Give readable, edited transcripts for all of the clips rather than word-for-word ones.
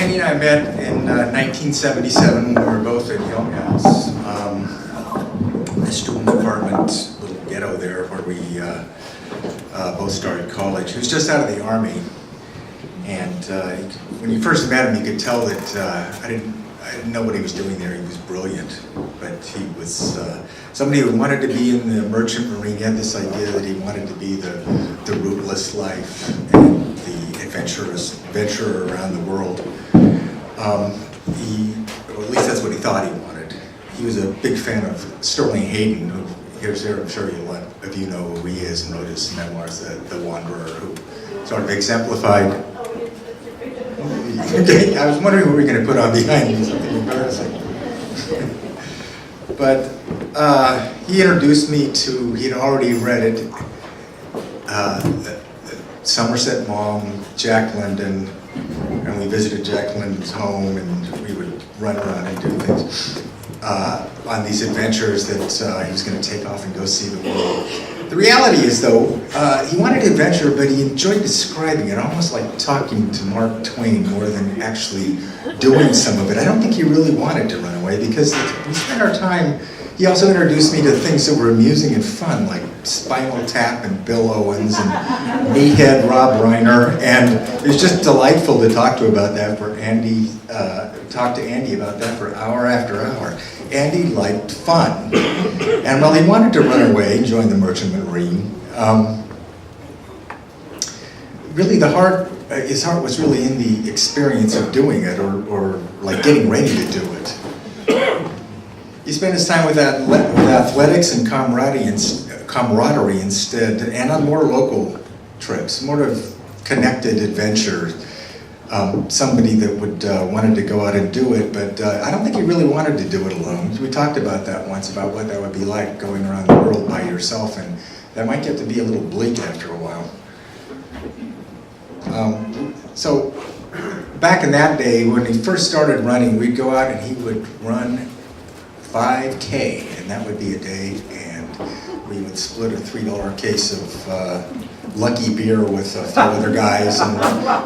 Andy and I met in 1977 when we were both at Young House, a student apartment, little ghetto there where we both started college. He was just out of the Army, and when you first met him, you could tell that I didn't know what he was doing there. He was brilliant, but he was somebody who wanted to be in the merchant marine. He had this idea that he wanted to be the rootless life and the adventurer around the world. Or at least that's what he thought he wanted. He was a big fan of Sterling Hayden, who here's there. I'm sure a lot of you know who he is, and wrote his memoirs, The Wanderer, who sort of exemplified. Okay, I was wondering what we were going to put on behind me, something embarrassing. But he introduced me to, he'd already read it, Somerset Maugham, Jack London, and we visited Jack London's home, and we would run around and do things on these adventures that he was going to take off and go see the world. The reality is, though, he wanted to adventure, but he enjoyed describing it, almost like talking to Mark Twain more than actually doing some of it. I don't think he really wanted to run away, because we spent our time. He also introduced me to things that were amusing and fun, like Spinal Tap and Bill Owens and Meathead Rob Reiner, and it was just delightful to talk to about that for Andy. Talk to Andy about that for hour after hour. Andy liked fun, and while he wanted to run away and join the Merchant Marine, really his heart was really in the experience of doing it, or like getting ready to do it. He spent his time with athletics and camaraderie instead, and on more local trips, more of connected adventure. Somebody that would wanted to go out and do it, but I don't think he really wanted to do it alone. We talked about that once, about what that would be like going around the world by yourself, and that might get to be a little bleak after a while. So back in that day, when he first started running, we'd go out and he would run 5K, and that would be a day, and we would split a $3 case of Lucky beer with a few other guys, and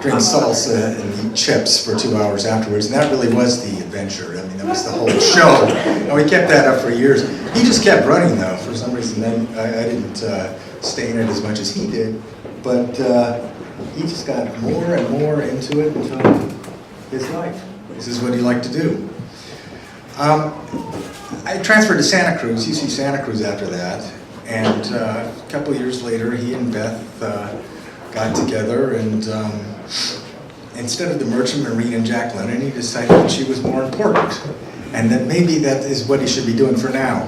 drink salsa and eat chips for 2 hours afterwards, and that really was the adventure. I mean, that was the whole show, and we kept that up for years. He just kept running, though, for some reason. Then I didn't stay in it as much as he did, but he just got more and more into it until his life. This is what he liked to do. I transferred to Santa Cruz, UC Santa Cruz, after that, and a couple of years later, he and Beth got together, and instead of the Merchant Marine and Jack London, he decided that she was more important, and that maybe that is what he should be doing for now.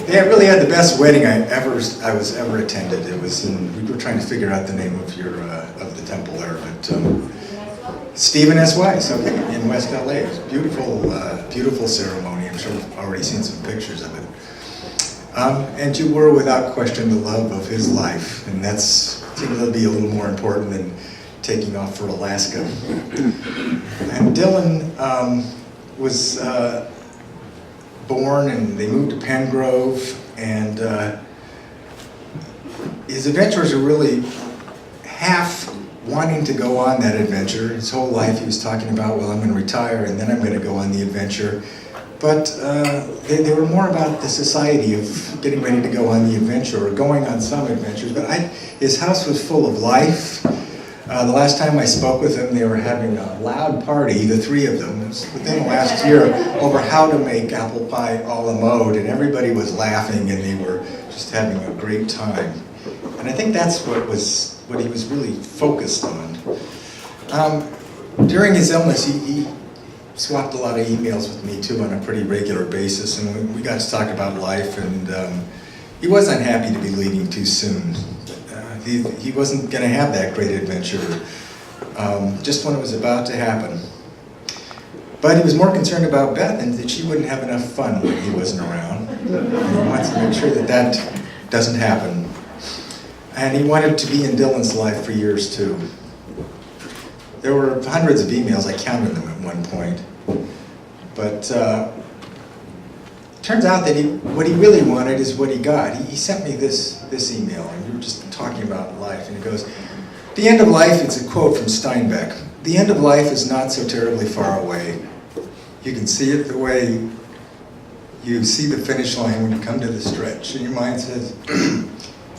They really had the best wedding I was ever attended. It was we were trying to figure out the name of of the temple there, but Stephen S. Weiss in West LA. It was a beautiful ceremony. I'm sure you've already seen some pictures of it. And you were, without question, the love of his life, and that seems to be a little more important than taking off for Alaska. And Dylan was born, and they moved to Pengrove, and his adventures are really half wanting to go on that adventure. His whole life he was talking about, well, I'm going to retire, and then I'm going to go on the adventure. But they were more about the society of getting ready to go on the adventure, or going on some adventures. But his house was full of life. The last time I spoke with him, they were having a loud party, the three of them, within the last year, over how to make apple pie a la mode, and everybody was laughing, and they were just having a great time. And I think that's what he was really focused on. During his illness, he swapped a lot of emails with me too on a pretty regular basis, and we got to talk about life, and he was unhappy to be leaving too soon. He wasn't going to have that great adventure just when it was about to happen. But he was more concerned about Beth, and that she wouldn't have enough fun when he wasn't around. And he wants to make sure that doesn't happen. And he wanted to be in Dylan's life for years too. There were hundreds of emails, I counted them at one point. But turns out that what he really wanted is what he got. He sent me this email, and we were just talking about life, and it goes, "The end of life," it's a quote from Steinbeck, the end of life is not so terribly far away. You can see it the way you see the finish line when you come to the stretch, and your mind says,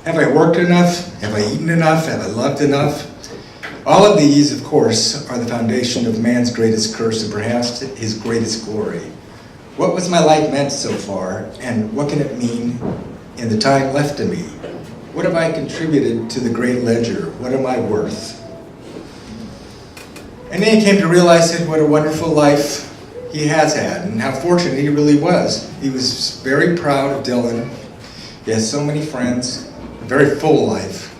have I worked enough? Have I eaten enough? Have I loved enough? All of these, of course, are the foundation of man's greatest curse and perhaps his greatest glory. What was my life meant so far, and what can it mean in the time left to me? What have I contributed to the great ledger? What am I worth? And then he came to realize that what a wonderful life he has had, and how fortunate he really was. He was very proud of Dylan. He has so many friends, a very full life.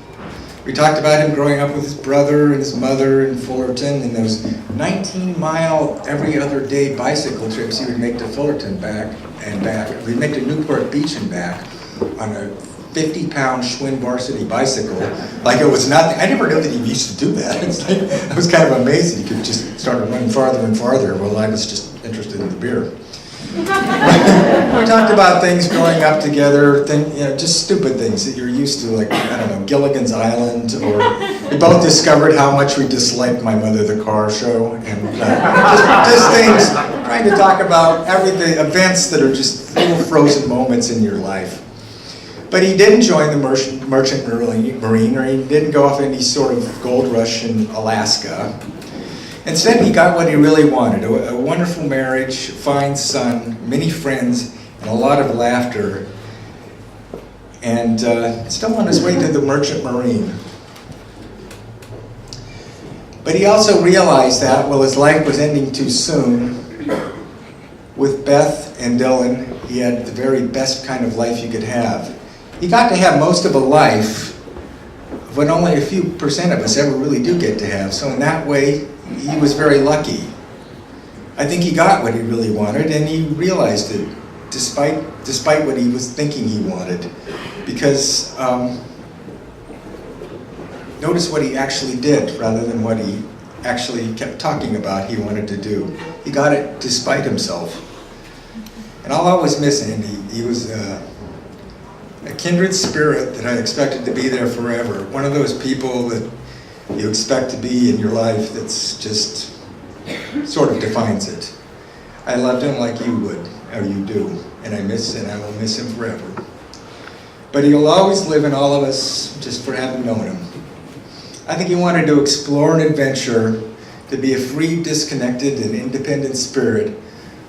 We talked about him growing up with his brother and his mother in Fullerton, and those 19-mile every other day bicycle trips he would make to Fullerton back and back. We'd make to Newport Beach and back on a 50-pound Schwinn varsity bicycle, like it was nothing. I never knew that he used to do that. It's like, I was kind of amazed that he could just start running farther and farther while I was just interested in the beer. We talked about things growing up together, just stupid things that you're used to, like, I don't know, Gilligan's Island, or we both discovered how much we disliked My Mother the Car show, and just things, trying to talk about everything, events that are just little frozen moments in your life. But he didn't join the Merchant Marine, or he didn't go off any sort of gold rush in Alaska. Instead, he got what he really wanted, a wonderful marriage, a fine son, many friends, and a lot of laughter. And still on his way to the Merchant Marine. But he also realized that, while his life was ending too soon, with Beth and Dylan, he had the very best kind of life you could have. He got to have most of a life what only a few percent of us ever really do get to have. So in that way, he was very lucky. I think he got what he really wanted, and he realized it, despite what he was thinking he wanted. Because notice what he actually did, rather than what he actually kept talking about he wanted to do. He got it despite himself. And I'll always miss Andy. He was a kindred spirit that I expected to be there forever. One of those people that you expect to be in your life that's just sort of defines it. I loved him like you would, or you do, and I will miss him forever. But he'll always live in all of us just for having known him. I think he wanted to explore an adventure, to be a free, disconnected, and independent spirit,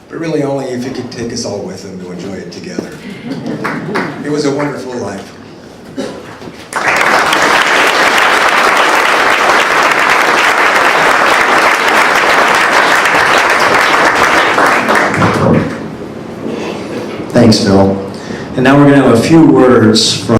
but really only if he could take us all with him to enjoy it together. It was a wonderful life. Thanks, Phil. And now we're going to have a few words from